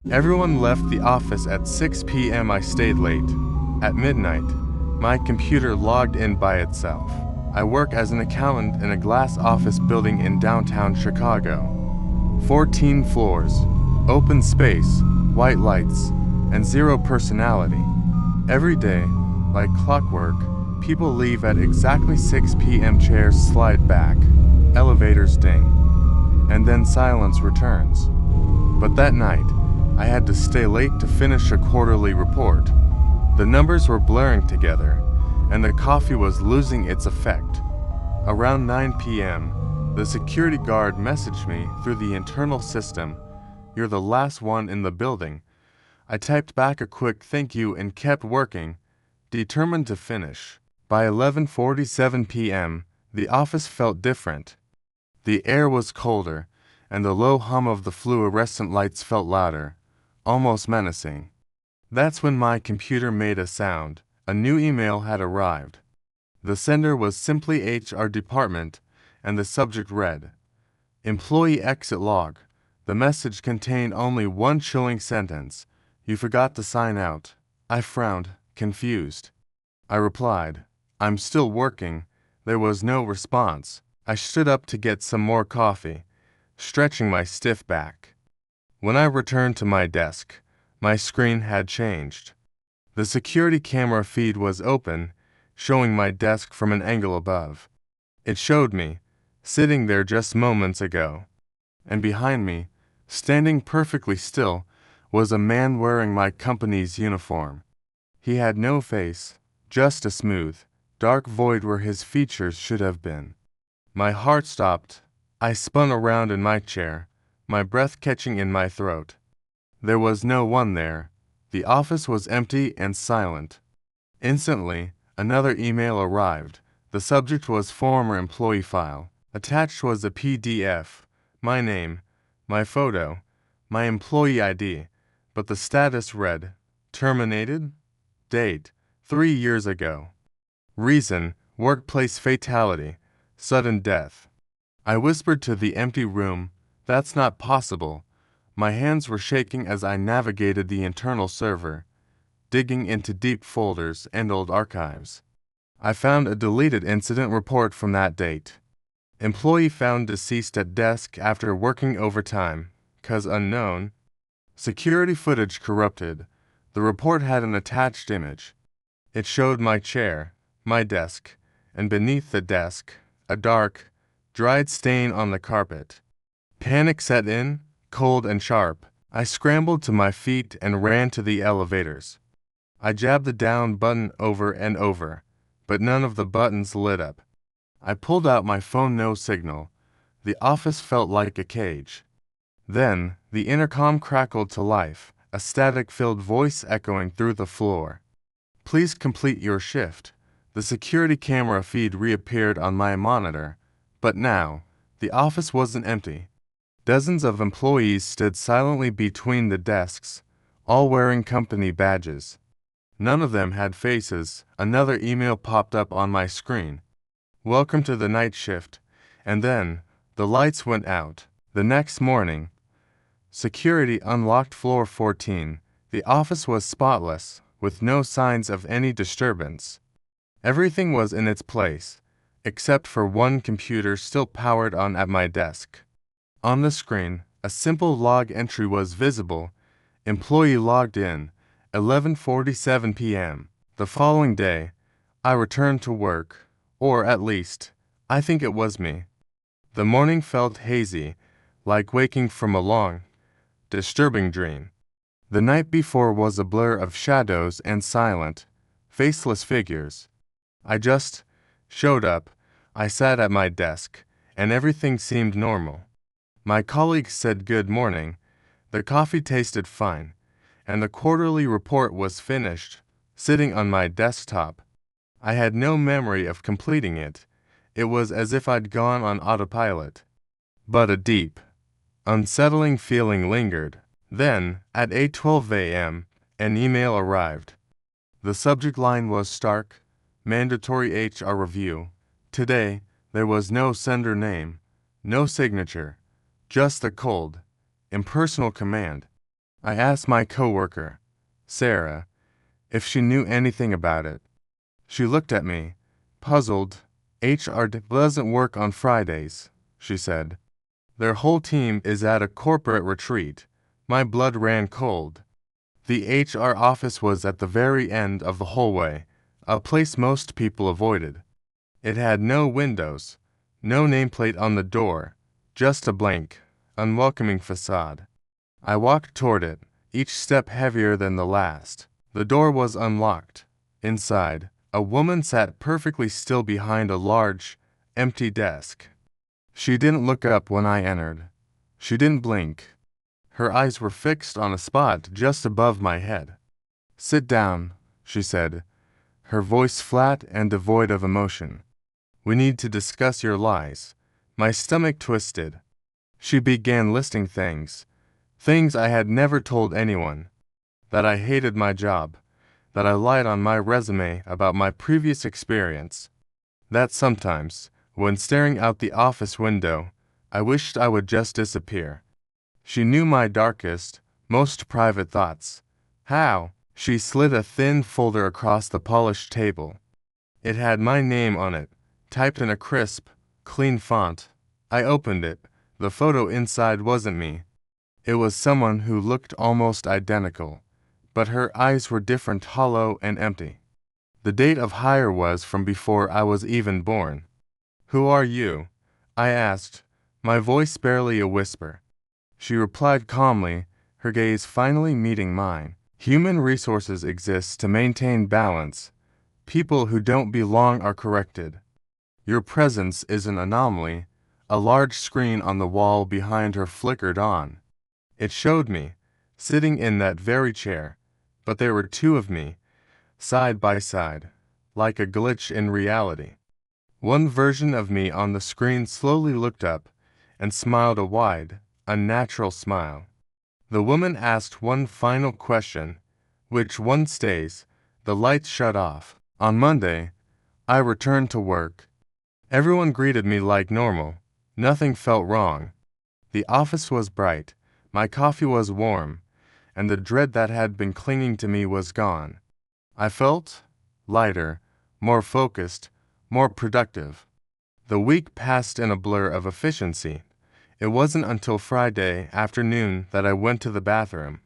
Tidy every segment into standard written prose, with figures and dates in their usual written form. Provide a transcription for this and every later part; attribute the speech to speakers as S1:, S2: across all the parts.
S1: Everyone left the office at 6 p.m. I stayed late. At midnight, my computer logged in by itself. I work as an accountant in a glass office building in downtown Chicago. 14 floors, open space, white lights, and zero personality. Every day, like clockwork, people leave at exactly 6 p.m. Chairs slide back, elevators ding, and then silence returns. But that night, I had to stay late to finish a quarterly report. The numbers were blurring together, and the coffee was losing its effect. Around 9 p.m., the security guard messaged me through the internal system, "You're the last one in the building." I typed back a quick thank you and kept working, determined to finish. By 11:47 p.m., the office felt different. The air was colder, and the low hum of the fluorescent lights felt louder, almost menacing. That's when my computer made a sound. A new email had arrived. The sender was simply HR department, and the subject read, "Employee exit log." The message contained only one chilling sentence: "You forgot to sign out." I frowned, confused. I replied, "I'm still working." There was no response. I stood up to get some more coffee, stretching my stiff back. When I returned to my desk, my screen had changed. The security camera feed was open, showing my desk from an angle above. It showed me, sitting there just moments ago. And behind me, standing perfectly still, was a man wearing my company's uniform. He had no face, just a smooth, dark void where his features should have been. My heart stopped. I spun around in my chair, my breath catching in my throat. There was no one there. The office was empty and silent. Instantly, another email arrived. The subject was former employee file. Attached was a PDF, my name, my photo, my employee ID, but the status read, "Terminated? Date, 3 years ago. Reason, workplace fatality, sudden death." I whispered to the empty room, "That's not possible." My hands were shaking as I navigated the internal server, digging into deep folders and old archives. I found a deleted incident report from that date. Employee found deceased at desk after working overtime, cause unknown. Security footage corrupted. The report had an attached image. It showed my chair, my desk, and beneath the desk, a dark, dried stain on the carpet. Panic set in, cold and sharp. I scrambled to my feet and ran to the elevators. I jabbed the down button over and over, but none of the buttons lit up. I pulled out my phone, no signal. The office felt like a cage. Then, the intercom crackled to life, a static-filled voice echoing through the floor. "Please complete your shift." The security camera feed reappeared on my monitor, but now, the office wasn't empty. Dozens of employees stood silently between the desks, all wearing company badges. None of them had faces. Another email popped up on my screen. "Welcome to the night shift." And then, the lights went out. The next morning, security unlocked floor 14. The office was spotless, with no signs of any disturbance. Everything was in its place, except for one computer still powered on at my desk. On the screen, a simple log entry was visible. Employee logged in, 11:47 p.m. The following day, I returned to work, or at least, I think it was me. The morning felt hazy, like waking from a long, disturbing dream. The night before was a blur of shadows and silent, faceless figures. I just showed up, I sat at my desk, and everything seemed normal. My colleagues said good morning, the coffee tasted fine, and the quarterly report was finished, sitting on my desktop. I had no memory of completing it. It was as if I'd gone on autopilot. But a deep, unsettling feeling lingered. Then, at 8:12 a.m., an email arrived. The subject line was stark, mandatory HR review. Today, there was no sender name, no signature, just a cold, impersonal command. I asked my coworker, Sarah, if she knew anything about it. She looked at me, puzzled. HR doesn't work on Fridays, she said. Their whole team is at a corporate retreat. My blood ran cold. The HR office was at the very end of the hallway, a place most people avoided. It had no windows, no nameplate on the door, just a blank, unwelcoming facade. I walked toward it, each step heavier than the last. The door was unlocked. Inside, a woman sat perfectly still behind a large, empty desk. She didn't look up when I entered. She didn't blink. Her eyes were fixed on a spot just above my head. "Sit down," she said, her voice flat and devoid of emotion. "We need to discuss your lies." My stomach twisted. She began listing things I had never told anyone. That I hated my job, that I lied on my resume about my previous experience, that sometimes, when staring out the office window, I wished I would just disappear. She knew my darkest, most private thoughts. How? She slid a thin folder across the polished table. It had my name on it, typed in a crisp, clean font. I opened it. The photo inside wasn't me. It was someone who looked almost identical, but her eyes were different, hollow and empty. The date of hire was from before I was even born. "Who are you?" I asked, my voice barely a whisper. She replied calmly, her gaze finally meeting mine. "Human resources exist to maintain balance. People who don't belong are corrected. Your presence is an anomaly." A large screen on the wall behind her flickered on. It showed me, sitting in that very chair, but there were two of me, side by side, like a glitch in reality. One version of me on the screen slowly looked up and smiled a wide, unnatural smile. The woman asked one final question: "Which one stays?" The lights shut off. On Monday, I returned to work. Everyone greeted me like normal. Nothing felt wrong. The office was bright, my coffee was warm, and the dread that had been clinging to me was gone. I felt lighter, more focused, more productive. The week passed in a blur of efficiency. It wasn't until Friday afternoon that I went to the bathroom.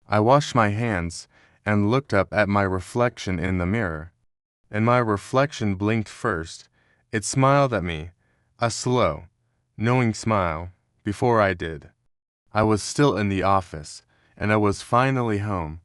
S1: I washed my hands and looked up at my reflection in the mirror. And my reflection blinked first. It smiled at me, a slow, knowing smile, before I did. I was still in the office, and I was finally home.